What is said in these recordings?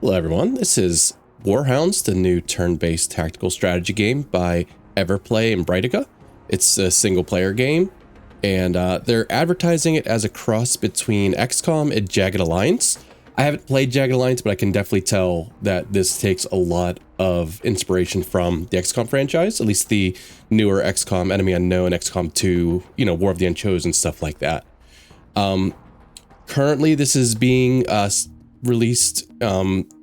Hello everyone, this is Warhounds, the new turn-based tactical strategy game by Everplay and Brightika. It's a single-player game, and they're advertising it as a cross between Xcom and Jagged Alliance. I haven't played Jagged Alliance, but I can definitely tell that this takes a lot of inspiration from the Xcom franchise, at least the newer Xcom, Enemy Unknown, XCOM 2, you know, War of the Unchosen, stuff like that. Currently, this is being released,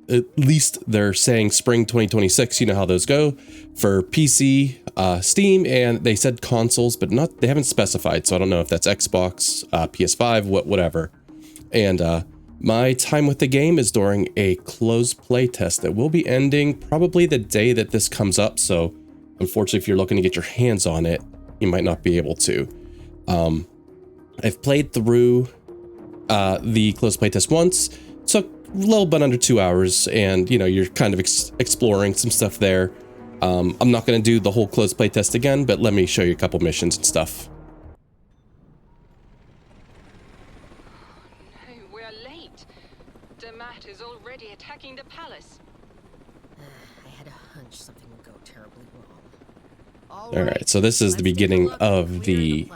at least they're saying spring 2026, you know how those go, for PC, Steam, and they said consoles, but they haven't specified, so I don't know if that's Xbox, PS5, whatever. And my time with the game is during a closed playtest that will be ending probably the day that this comes up, so unfortunately if you're looking to get your hands on it, you might not be able to. I've played through the closed playtest once. Took a little bit under 2 hours, and you know, you're kind of exploring some stuff there. I'm not going to do the whole closed playtest again, but let me show you a couple missions and stuff. No, we're late. Damat is already attacking the palace. I had a hunch something would go terribly wrong. All right, so this is the beginning of the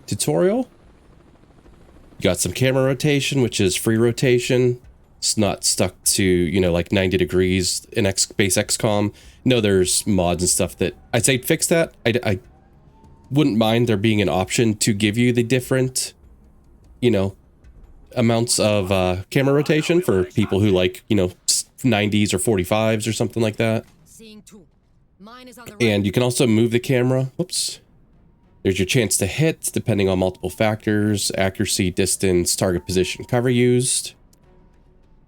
tutorial. You got some camera rotation, which is free rotation. It's not stuck to, you know, like 90 degrees in base XCOM. No, there's mods and stuff that I'd say fix that. I wouldn't mind there being an option to give you the different, you know, amounts of camera rotation for people who like, you know, 90s or 45s or something like that. And you can also move the camera. Whoops. There's your chance to hit, depending on multiple factors: accuracy, distance, target position, cover used.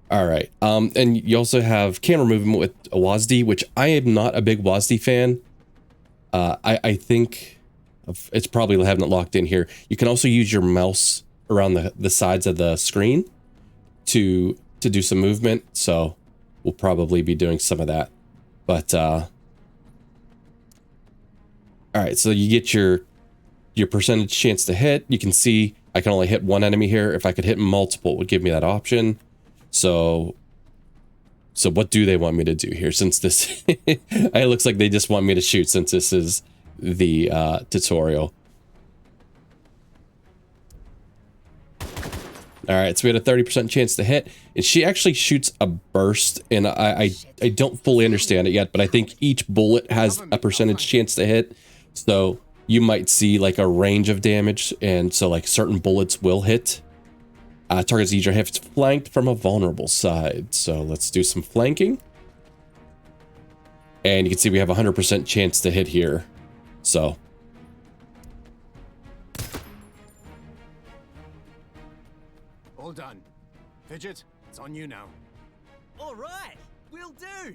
All right, and you also have camera movement with a WASD, which I am not a big WASD fan. I think it's probably having it locked in here. You can also use your mouse around the sides of the screen to do some movement, so we'll probably be doing some of that. But all right, so you get your percentage chance to hit. You can see I can only hit one enemy here. If I could hit multiple, it would give me that option. So what do they want me to do here? Since this, it looks like they just want me to shoot since this is the tutorial. All right, so we had a 30% chance to hit, and she actually shoots a burst, and I don't fully understand it yet, but I think each bullet has a percentage chance to hit. So you might see like a range of damage, and so like certain bullets will hit. Targets each are if flanked from a vulnerable side. So let's do some flanking. And you can see we have a 100% chance to hit here. So. All done. Fidget, it's on you now. All right, will do.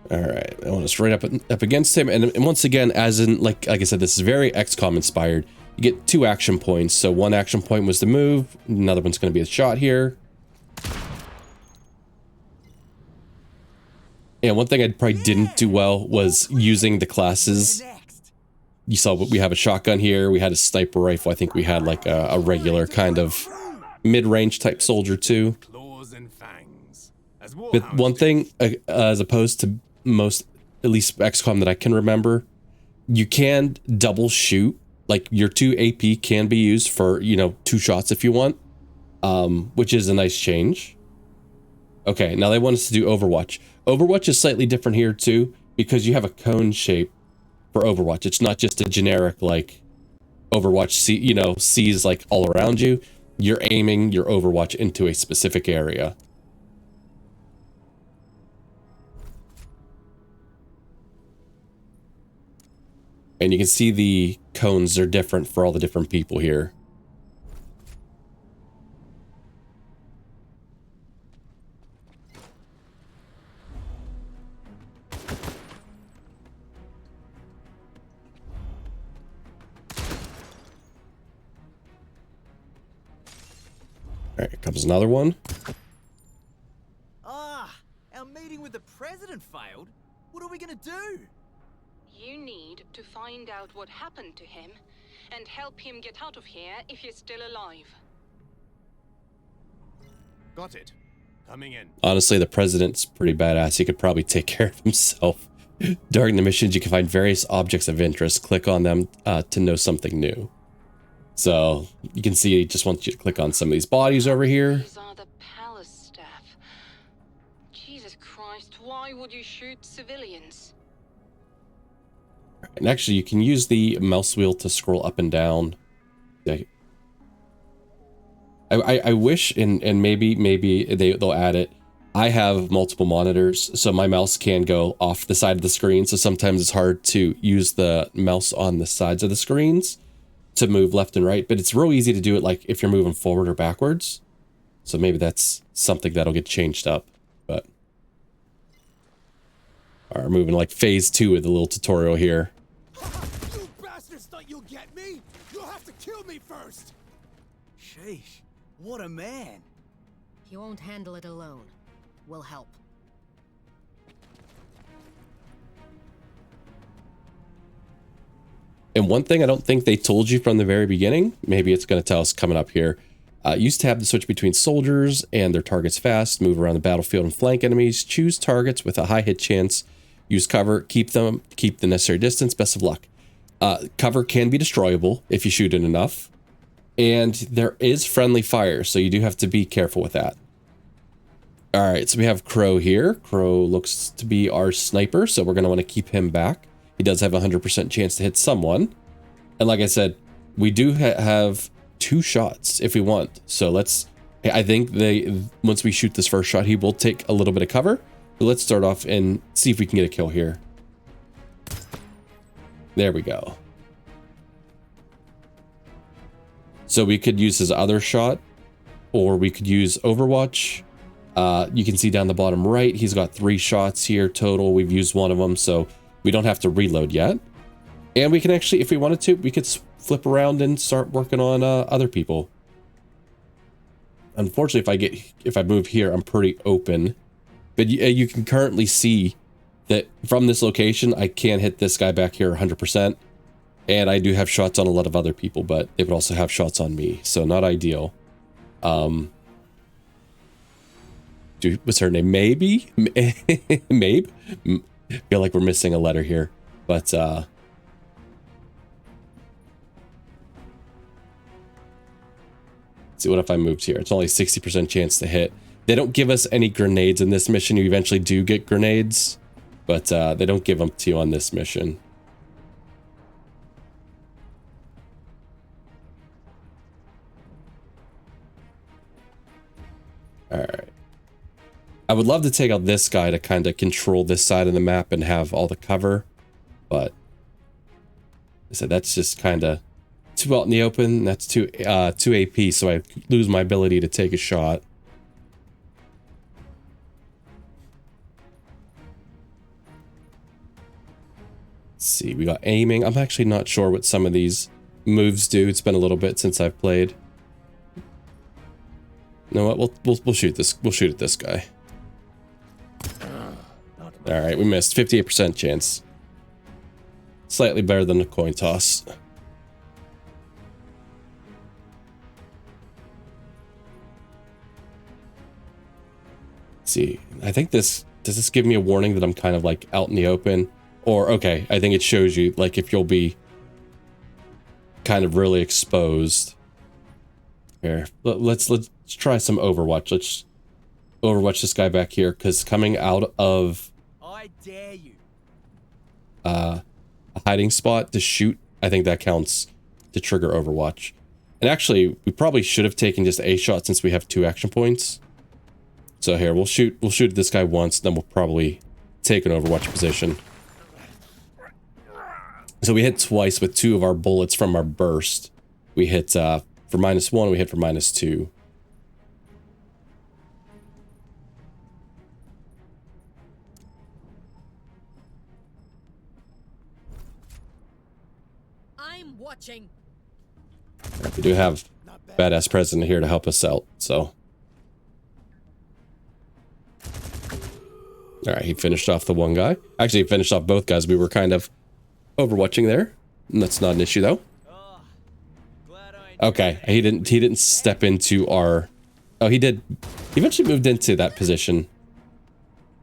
All right, I want to straight up against him, and once again, as in like I said, this is very XCOM inspired. You get 2 action points. So one action point was the move, another one's going to be a shot here. And one thing I probably didn't do well was using the classes. You saw we have a shotgun here, we had a sniper rifle. I think we had like a regular kind of mid-range type soldier too. But one thing, as opposed to most, at least XCOM that I can remember, you can double shoot. Like your 2 AP can be used for, you know, 2 shots if you want, which is a nice change. Okay, now they want us to do Overwatch. Overwatch is slightly different here too, because you have a cone shape for Overwatch. It's not just a generic like Overwatch sees like all around you. You're aiming your Overwatch into a specific area. And you can see the cones are different for all the different people here. All right, here comes another one. Ah, our meeting with the president failed. What are we gonna do? You need to find out what happened to him and help him get out of here if he's still alive. Got it. Coming in. Honestly, the president's pretty badass. He could probably take care of himself. During the missions, you can find various objects of interest. Click on them to know something new. So you can see he just wants you to click on some of these bodies over here. These are the palace staff. Jesus Christ, why would you shoot civilians? And actually, you can use the mouse wheel to scroll up and down. I wish, and maybe they'll add it. I have multiple monitors, so my mouse can go off the side of the screen. So sometimes it's hard to use the mouse on the sides of the screens to move left and right. But it's real easy to do it, like if you're moving forward or backwards. So maybe that's something that'll get changed up. But all right, moving like phase 2 with a little tutorial here. You bastards thought you'll get me? You'll have to kill me first. Sheesh, what a man. He won't handle it alone. We'll help. And one thing I don't think they told you from the very beginning, maybe it's going to tell us coming up here, use tab to switch between soldiers and their targets fast, move around the battlefield and flank enemies, choose targets with a high hit chance, use cover, keep the necessary distance, best of luck. Cover can be destroyable if you shoot it enough, and there is friendly fire, so you do have to be careful with that. All right, so we have Crow here. Crow looks to be our sniper, so we're going to want to keep him back. He does have a 100% chance to hit someone. And like I said, we do have 2 shots if we want. So I think once we shoot this first shot, he will take a little bit of cover. But let's start off and see if we can get a kill here. There we go. So we could use his other shot, or we could use Overwatch. You can see down the bottom right, he's got 3 shots here total. We've used 1 of them, so we don't have to reload yet. And we can actually, if we wanted to, we could flip around and start working on other people. Unfortunately, if I move here, I'm pretty open. But you can currently see that from this location, I can hit this guy back here 100%. And I do have shots on a lot of other people, but they would also have shots on me, so not ideal. What's her name? Maybe? Maybe? Feel like we're missing a letter here, but let's see, what if I moved here? It's only 60% chance to hit. They don't give us any grenades in this mission. You eventually do get grenades, but they don't give them to you on this mission. All right. I would love to take out this guy to kind of control this side of the map and have all the cover, but I said that's just kind of too out in the open. That's too AP, so I lose my ability to take a shot. Let's see, we got aiming. I'm actually not sure what some of these moves do. It's been a little bit since I've played. You know what? We'll shoot this. We'll shoot at this guy. All right, we missed. 58% chance. Slightly better than a coin toss. Let's see, I think does this give me a warning that I'm kind of like out in the open? Or, okay, I think it shows you like if you'll be kind of really exposed. Here, let's try some Overwatch. Let's Overwatch this guy back here, because coming out of I dare you. a hiding spot to shoot, I think that counts to trigger Overwatch. And actually, we probably should have taken just a shot since we have 2 action points. So here, we'll shoot at this guy once, then we'll probably take an Overwatch position. So we hit twice with 2 of our bullets from our burst. We hit for -1, we hit for -2. I'm watching. We do have badass president here to help us out, so. All right, he finished off the one guy. Actually, he finished off both guys. We were kind of overwatching there. And that's not an issue though. Okay, he didn't step into our. Oh, he did He eventually moved into that position.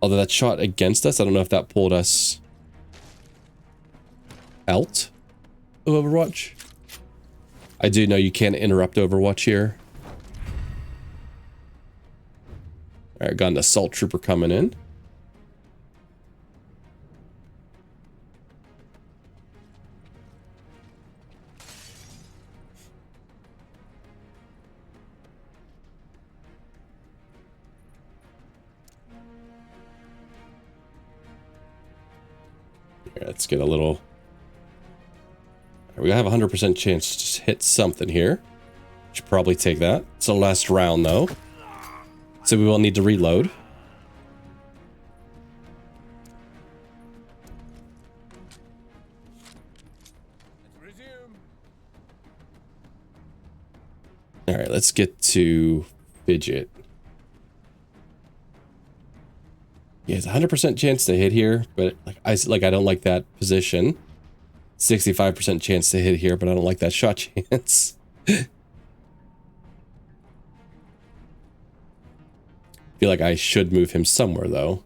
Although that shot against us, I don't know if that pulled us out of Overwatch. I do know you can't interrupt Overwatch here. Alright, got an assault trooper coming in. Here, let's get a little... We have a 100% chance to just hit something here. Should probably take that. It's the last round though, so we will need to reload. Let's resume. All right, let's get to Fidget. Yeah, it's a 100% chance to hit here, but I don't like that position. 65% chance to hit here, but I don't like that shot chance. Feel like I should move him somewhere though.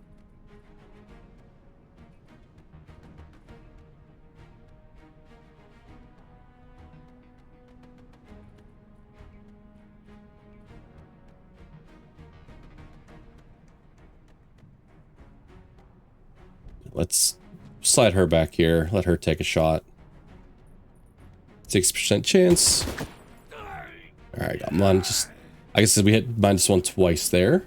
Let's slide her back here. Let her take a shot. 6% chance. Alright, got mine. Just, I guess we hit -1 twice there.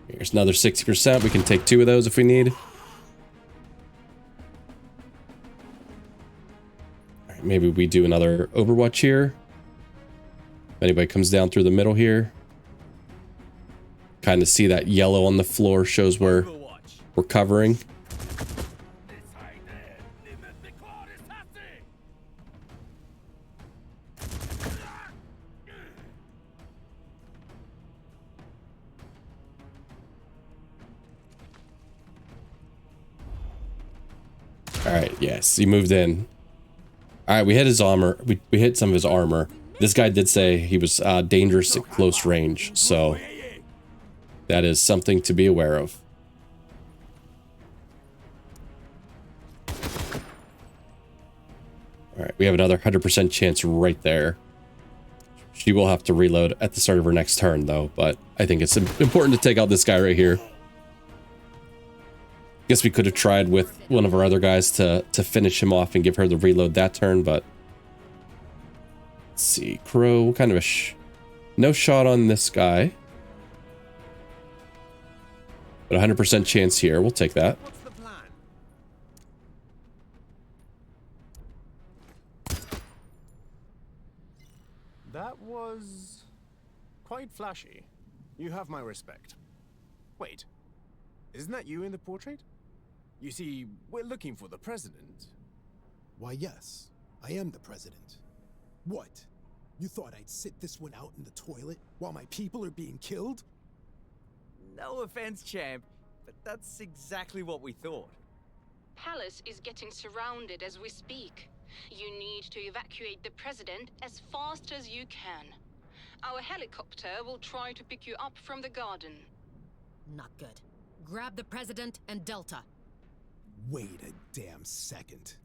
Here's another 60%. We can take 2 of those if we need. Alright, maybe we do another Overwatch here. If anybody comes down through the middle here. Kind of see that yellow on the floor shows where we're covering. Alright, yes, he moved in. Alright, we hit his armor. We hit some of his armor. This guy did say he was dangerous at close range, so that is something to be aware of. Alright, we have another 100% chance right there. She will have to reload at the start of her next turn, though, but I think it's important to take out this guy right here. Guess we could have tried with one of our other guys to finish him off and give her the reload that turn, but... Let's see, Crow, what kind of a no shot on this guy. But 100% chance here, we'll take that. What's the plan? That was quite flashy. You have my respect. Wait, isn't that you in the portrait? You see, we're looking for the president. Why, yes, I am the president. What? You thought I'd sit this one out in the toilet while my people are being killed? No offense, champ, but that's exactly what we thought. Palace is getting surrounded as we speak. You need to evacuate the president as fast as you can. Our helicopter will try to pick you up from the garden. Not good. Grab the president and Delta. Wait a damn second.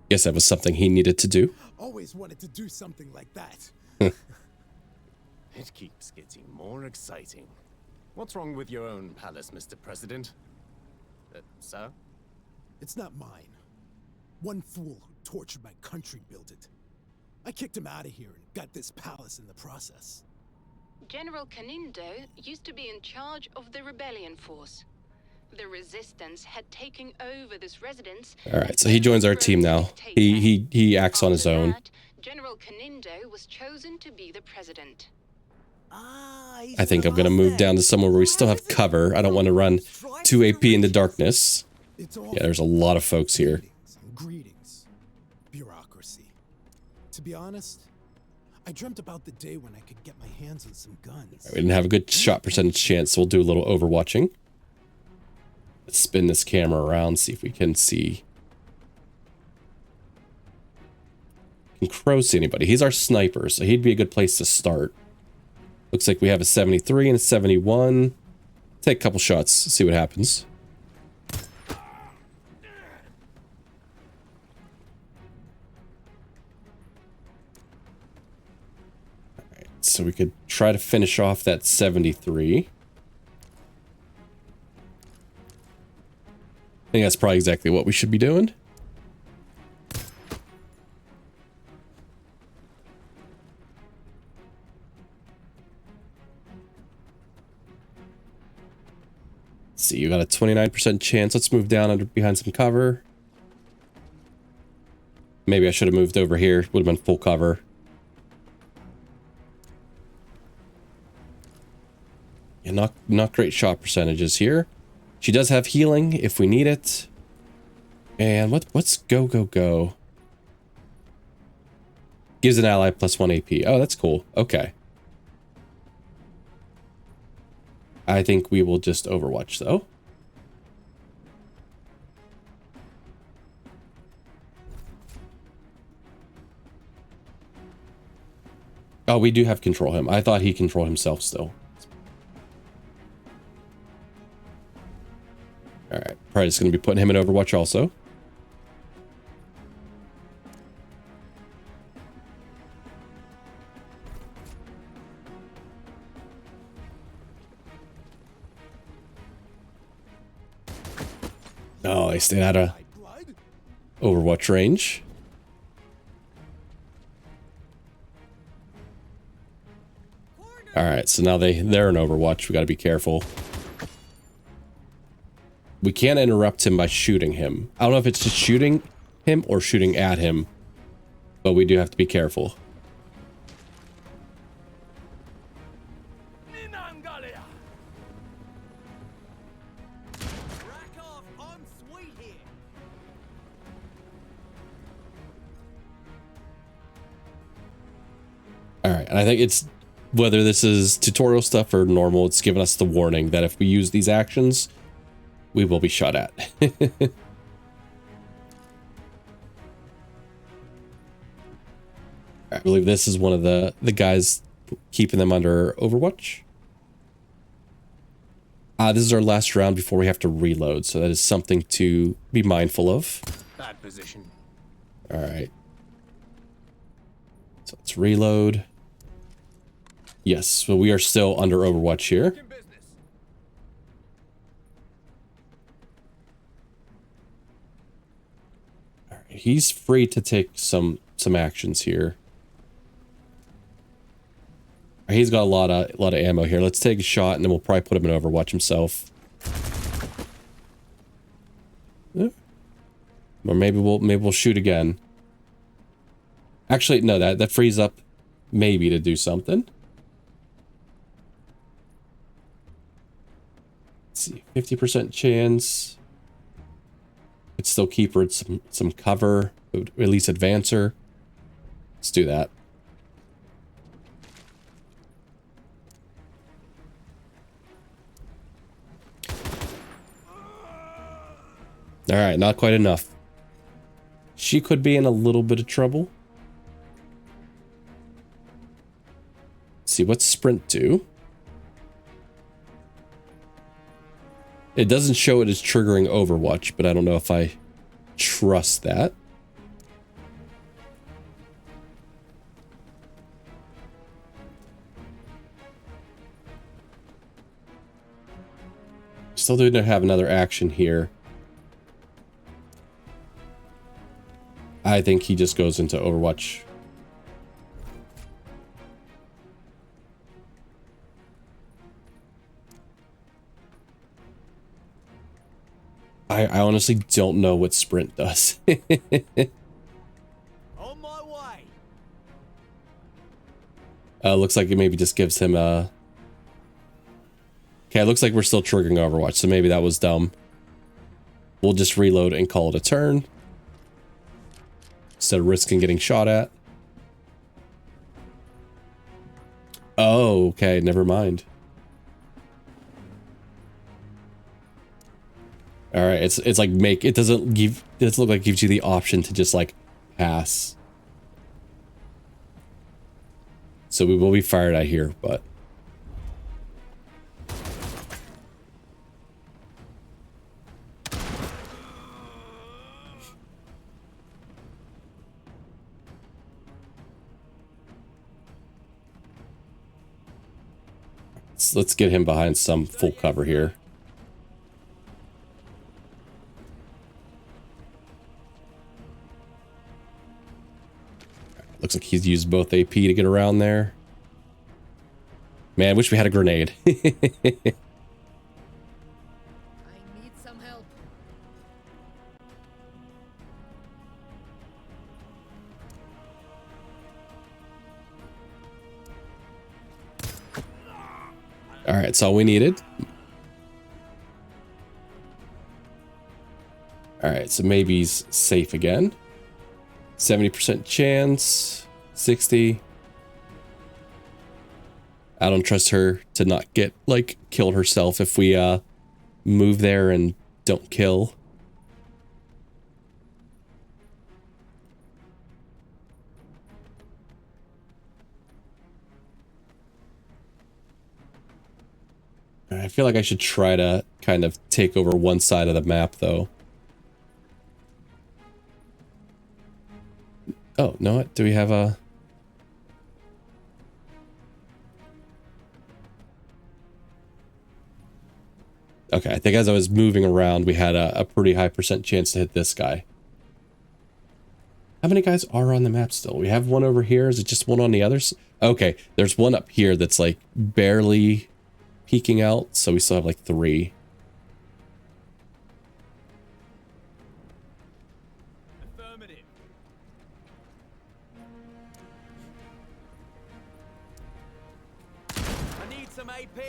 Guess that was something he needed to do. Always wanted to do something like that. It keeps getting more exciting. What's wrong with your own palace, Mr. President? Sir? It's not mine. One fool who tortured my country built it. I kicked him out of here and got this palace in the process. General Canindo used to be in charge of the rebellion force. The resistance had taken over this residence. All right, so he joins our team now. He acts on his own. That, General Canindo was chosen to be the president. I think I'm gonna move down to somewhere where we still have cover. I don't want to run 2 AP in the darkness. Yeah, there's a lot of folks here. Greetings. bureaucracy. To be honest, I dreamt about the day when I could get my hands on some guns. We didn't have a good shot percentage chance, so we'll do a little overwatching. Let's spin this camera around, see if we can see. Can Crow see anybody? He's our sniper, so he'd be a good place to start. Looks like we have a 73 and a 71. Take a couple shots, see what happens. Alright, so we could try to finish off that 73. I think that's probably exactly what we should be doing. Let's see, you got a 29% chance. Let's move down under behind some cover. Maybe I should have moved over here. Would have been full cover. Yeah, not great shot percentages here. She does have healing if we need it. And what's go? Gives an ally +1 AP. Oh, that's cool. Okay. I think we will just overwatch though. Oh, we do have control him. I thought he controlled himself still. Alright, probably just going to be putting him in Overwatch also. Oh, they stayed out of Overwatch range. Alright, so now they're in Overwatch. We got to be careful. We can't interrupt him by shooting him. I don't know if it's just shooting him or shooting at him, but we do have to be careful. Alright, and I think it's, whether this is tutorial stuff or normal, it's giving us the warning that if we use these actions, we will be shot at. I believe this is one of the guys keeping them under Overwatch. This is our last round before we have to reload, so that is something to be mindful of. Bad position. All right. So let's reload. Yes, so we are still under Overwatch here. All right, he's free to take some actions here. He's got a lot of ammo here. Let's take a shot and then we'll probably put him in Overwatch himself. Or maybe we'll shoot again. Actually, no, that frees up maybe to do something. Let's see, 50% chance. Could still keep her some cover, or at least advance her. Let's do that. All right, not quite enough. She could be in a little bit of trouble. Let's see, what's sprint do? It doesn't show it as triggering Overwatch, but I don't know if I trust that. Still do not have another action here. I think he just goes into Overwatch. I honestly don't know what sprint does. On my way. Looks like it maybe just gives him a... Okay, it looks like we're still triggering Overwatch, so maybe that was dumb. We'll just reload and call it a turn. instead of risking getting shot at. Oh, okay, never mind. All right, it's like it doesn't look like it gives you the option to just like pass. So we will be fired at here, but let's get him behind some full cover here. Looks like he's used both AP to get around there. Man, I wish we had a grenade. I need some help. All right, that's all we needed. All right, so maybe he's safe again. 70% chance, 60. I don't trust her to not get, like, killed herself if we, move there and don't kill. I feel like I should try to kind of take over one side of the map, though. Oh, no, what? Do we have a... Okay, I think as I was moving around, we had a pretty high % chance to hit this guy. How many guys are on the map still? We have one over here. Is it just one on the others? Okay, there's one up here that's like barely peeking out, so we still have like 3. Affirmative. I need some AP.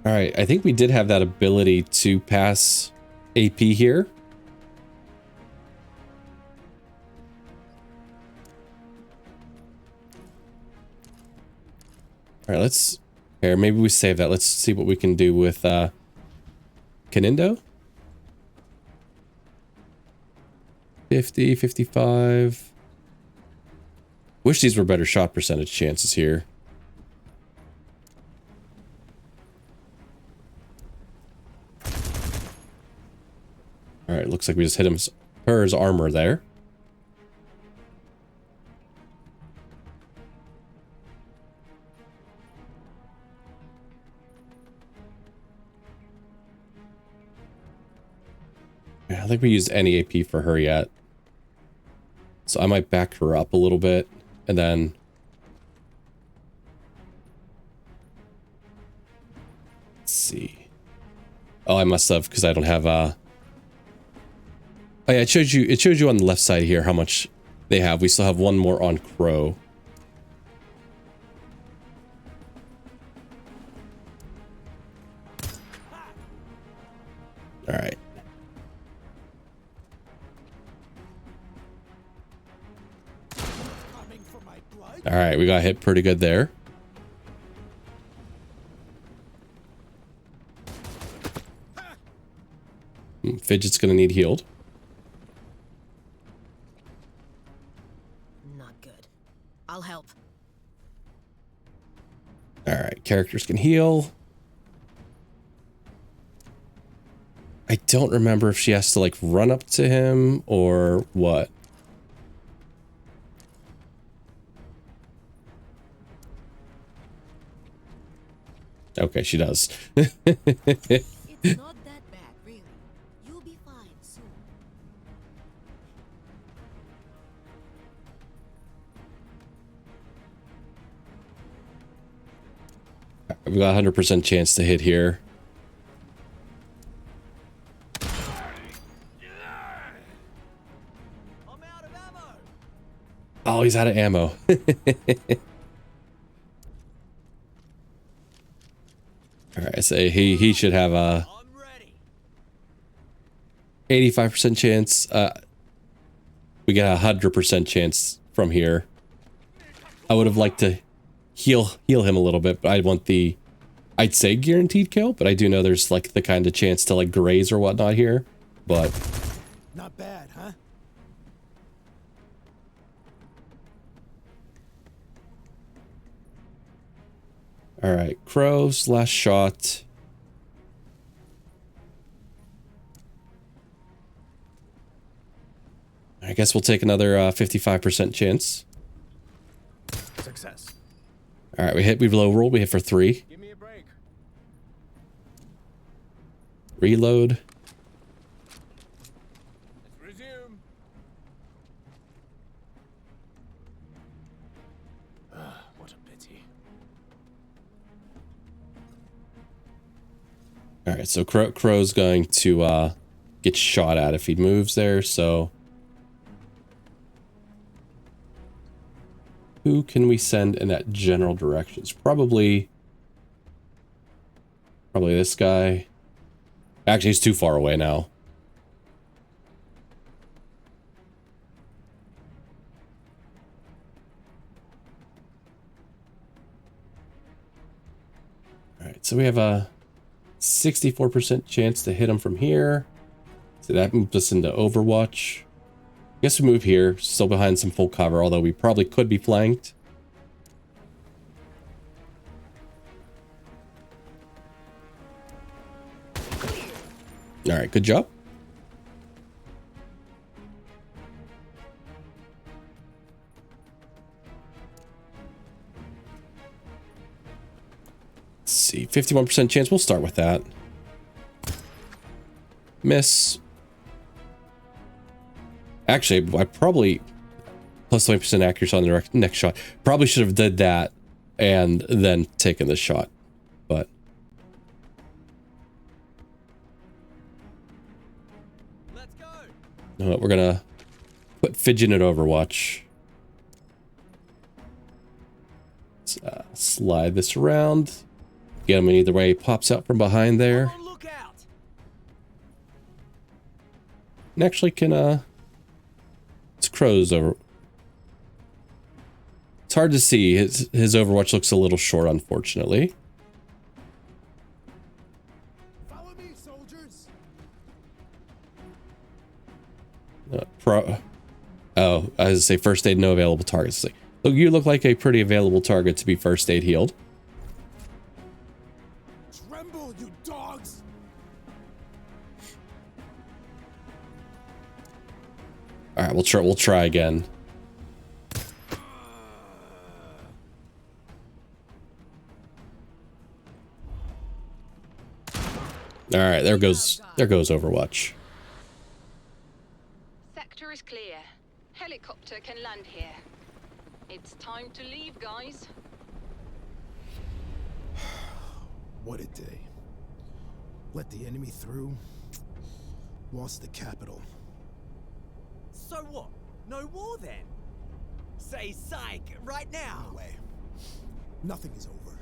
All right, I think we did have that ability to pass AP here. All right, let's... Here, maybe we save that. Let's see what we can do with Canindo. 50, 55. Wish these were better shot percentage chances here. All right, looks like we just hit his armor there. Yeah, I don't think we used any AP for her yet. So I might back her up a little bit and then... Let's see. Oh, I must have, because I don't have Oh yeah, it shows you on the left side here how much they have. We still have one more on Crow. All right. All right, we got hit pretty good there. Fidget's gonna need healed. Not good. I'll help. All right, characters can heal. I don't remember if she has to like run up to him or what. Okay, she does. It's not that bad, really. You'll be fine soon. We've got 100% chance to hit here. I'm out of ammo. Oh, he's out of ammo. All right, so he should have a... I'm ready. 85% chance. We got 100% chance from here. I would have liked to heal him a little bit, but I want the, I'd say guaranteed kill, but I do know there's like the kind of chance to like graze or whatnot here, but Not bad, huh? all right, crows, last shot. I guess we'll take another 55% chance. Success. All right, we low roll. We hit for 3. Give me a break. Reload. Let's resume. What a pity. All right, so Crow's going to get shot at if he moves there. So who can we send in that general direction? It's probably this guy. Actually, he's too far away now. All right, so we have a 64% chance to hit him from here. So that moves us into Overwatch. I guess we move here, still behind some full cover, although we probably could be flanked. All right, good job. Let's see, 51% chance. We'll start with that. Miss. Actually, I probably plus 20% accuracy on the next shot. Probably should have did that and then taken the shot, but Let's go. no, we're gonna put Fidget in Overwatch. Let's slide this around. Get him in either way. He pops out from behind there. On lookout. And actually can it's Crow's over. It's hard to see. His Overwatch looks a little short, unfortunately. Follow me, soldiers. Oh, I was say first aid, no available targets. Look, you look like a pretty available target to be first aid healed. Tremble, you dogs. All right, we'll try again. All right, there goes Overwatch. Sector is clear. Helicopter can land here. It's time to leave, guys. What a day. Let the enemy through. Lost the capital. So what? No war then? Say psych right now. No way. Nothing is over.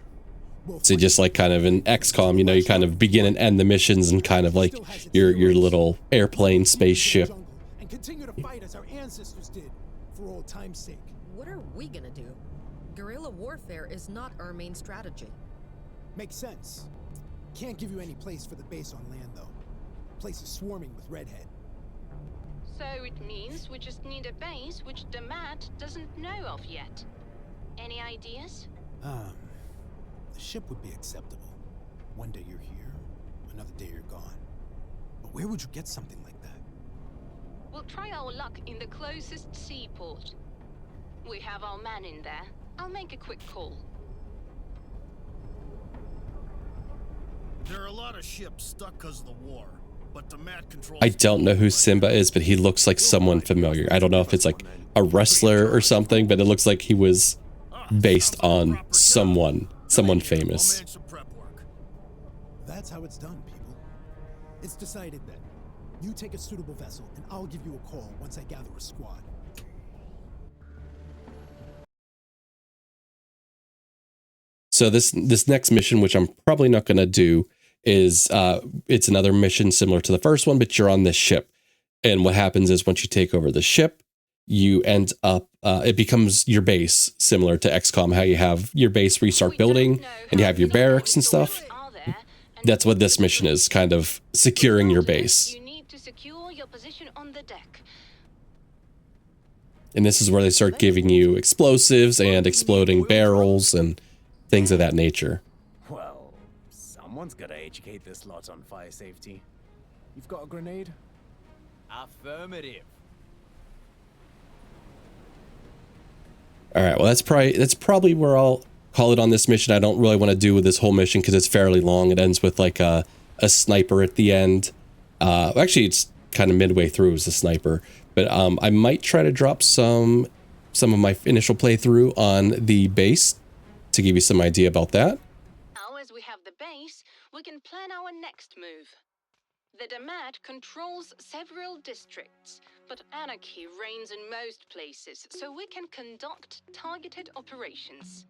We'll So just like kind of in XCOM, you know, you kind of begin and end the missions and kind of like your little airplane spaceship. and continue to fight as our ancestors did, for old time's sake. What are we gonna do? Guerrilla warfare is not our main strategy. Makes sense. Can't give you any place for the base on land, though. Place is swarming with Redhead. So it means we just need a base which the Mat doesn't know of yet. Any ideas? The ship would be acceptable. One day you're here, another day you're gone. But where would you get something like that? We'll try our luck in the closest seaport. We have our man in there. I'll make a quick call. There are a lot of ships stuck because of the war, but the Mat controls. I don't know who Simba is, but he looks like someone familiar. I don't know if it's like a wrestler or something, but it looks like he was based on someone famous. I'll manage some prep work. That's how it's done, people. It's decided then. You take a suitable vessel, and I'll give you a call once I gather a squad. So this next mission, which I'm probably not going to do, is it's another mission similar to the first one, but you're on this ship. And what happens is once you take over the ship, you end up, it becomes your base, similar to XCOM, how you have your base where you start building and you have your barracks and stuff. That's what this mission is, kind of securing your base. You need to secure your position on the deck. And this is where they start giving you explosives and exploding barrels and things of that nature. Well, someone's gotta educate this lot on fire safety. You've got a grenade? Affirmative. All right, well, that's probably where I'll call it on this mission. I don't really want to do with this whole mission because it's fairly long. It ends with like a sniper at the end. Actually, it's kind of midway through as a sniper. But I might try to drop some of my initial playthrough on the base to give you some idea about that. Now, as we have the base, we can plan our next move. The Damat controls several districts, but anarchy reigns in most places, so we can conduct targeted operations.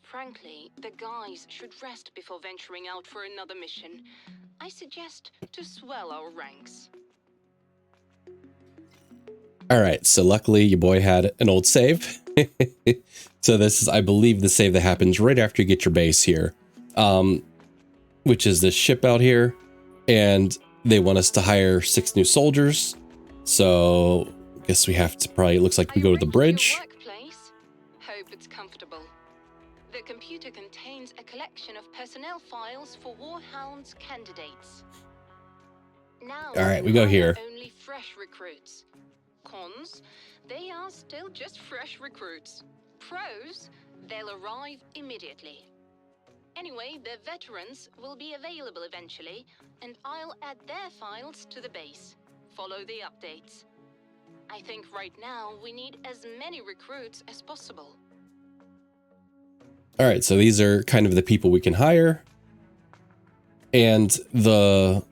Frankly, the guys should rest before venturing out for another mission. I suggest to swell our ranks. All right, so luckily your boy had an old save. So this is, I believe, the save that happens right after you get your base here, which is this ship out here. And they want us to hire 6 new soldiers. So I guess we have to probably, it looks like we go to the bridge. Hope it's comfortable. The computer contains a collection of personnel files for Warhounds candidates. Now, all right, we go here. Only fresh recruits. Cons, they are still just fresh recruits. Pros, they'll arrive immediately. Anyway, the veterans will be available eventually, and I'll add their files to the base. Follow the updates. I think right now we need as many recruits as possible. All right, so these are kind of the people we can hire. And the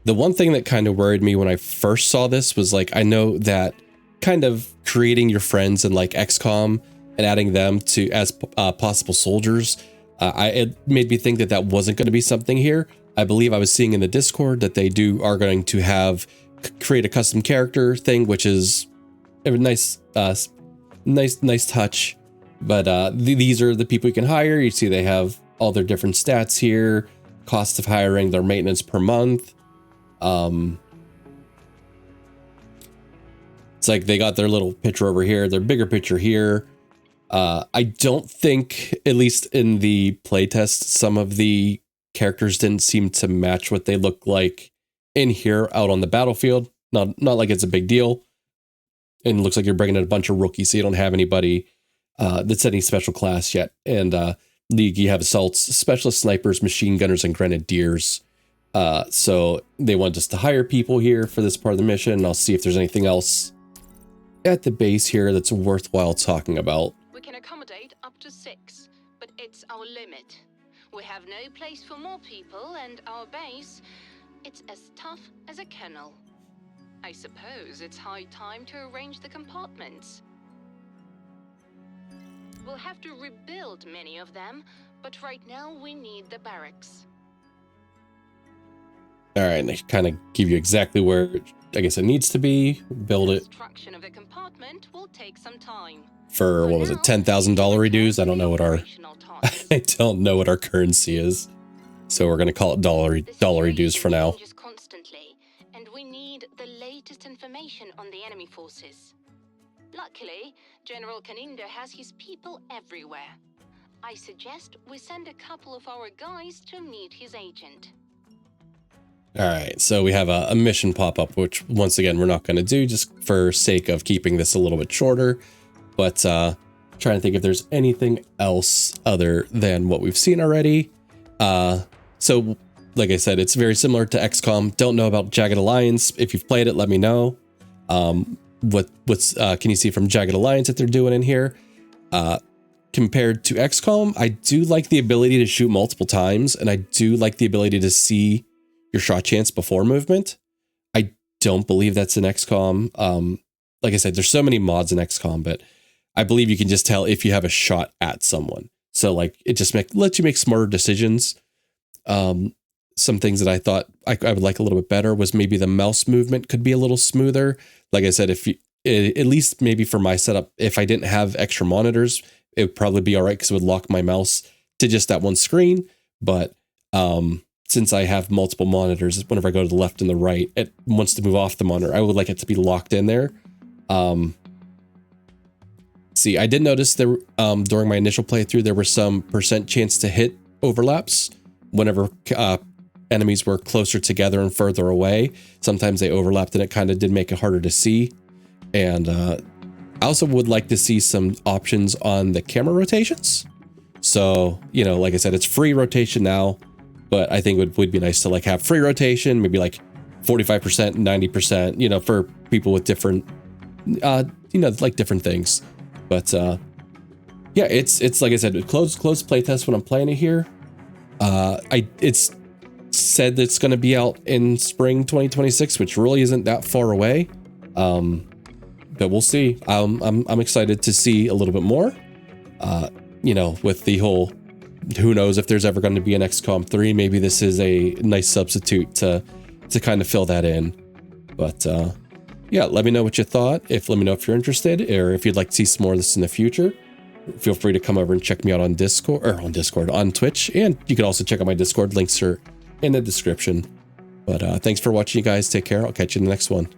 one thing that kind of worried me when I first saw this was like, I know that kind of creating your friends in like XCOM and adding them to as possible soldiers, it made me think that that wasn't going to be something here. I believe I was seeing in the Discord that they are going to have create a custom character thing, which is a nice touch. But these are the people you can hire. You see they have all their different stats here, cost of hiring, their maintenance per month. It's like they got their little picture over here, their bigger picture here. I don't think, at least in the playtest, some of the characters didn't seem to match what they look like in here out on the battlefield. Not like it's a big deal. And it looks like you're bringing in a bunch of rookies, so you don't have anybody that's any special class yet. And you have assaults, specialist snipers, machine gunners, and grenadiers. So they want us to hire people here for this part of the mission. And I'll see if there's anything else at the base here that's worthwhile talking about. We can accommodate up to 6, but it's our limit. We have no place for more people, and our base, it's as tough as a kennel. I suppose it's high time to arrange the compartments. We'll have to rebuild many of them, but right now we need the barracks. All right, and they kind of give you exactly where I guess it needs to be. Build it. Construction of the compartment will take some time. For what was it, $10,000 reduce? I don't know what I don't know what our currency is, so we're gonna call it dollar reduce for now. Constantly, and we need the latest information on the enemy forces. Luckily, General Canindo has his people everywhere. I suggest we send a couple of our guys to meet his agent. All right, so we have a mission pop up, which once again we're not going to do just for sake of keeping this a little bit shorter. But trying to think if there's anything else other than what we've seen already. So like I said, it's very similar to XCOM. Don't know about Jagged Alliance. If you've played it, let me know. What's can you see from Jagged Alliance that they're doing in here? Compared to XCOM, I do like the ability to shoot multiple times, and I do like the ability to see your shot chance before movement. I don't believe that's in XCOM. Like I said, there's so many mods in XCOM, but I believe you can just tell if you have a shot at someone. So like it just lets you make smarter decisions. some things that I thought I would like a little bit better was maybe the mouse movement could be a little smoother. Like I said, if you, at least maybe for my setup, if I didn't have extra monitors, it would probably be all right because it would lock my mouse to just that one screen. But since I have multiple monitors, whenever I go to the left and the right, it wants to move off the monitor. I would like it to be locked in there. See, I did notice there during my initial playthrough, there were some % chance to hit overlaps whenever enemies were closer together and further away. Sometimes they overlapped and it kind of did make it harder to see. And I also would like to see some options on the camera rotations. So, you know, like I said, it's free rotation now, but I think it would be nice to like have free rotation, maybe like 45%, 90%, you know, for people with different, you know, like different things. But yeah, it's like I said, closed playtest when I'm playing it here. It's said that it's going to be out in spring 2026, which really isn't that far away. But we'll see. I'm excited to see a little bit more. You know, with the whole, who knows if there's ever going to be an XCOM 3. Maybe this is a nice substitute to kind of fill that in. But yeah, let me know what you thought. Let me know if you're interested or if you'd like to see some more of this in the future. Feel free to come over and check me out on on Twitch. And you can also check out my Discord. Links are in the description. But thanks for watching, you guys. Take care. I'll catch you in the next one.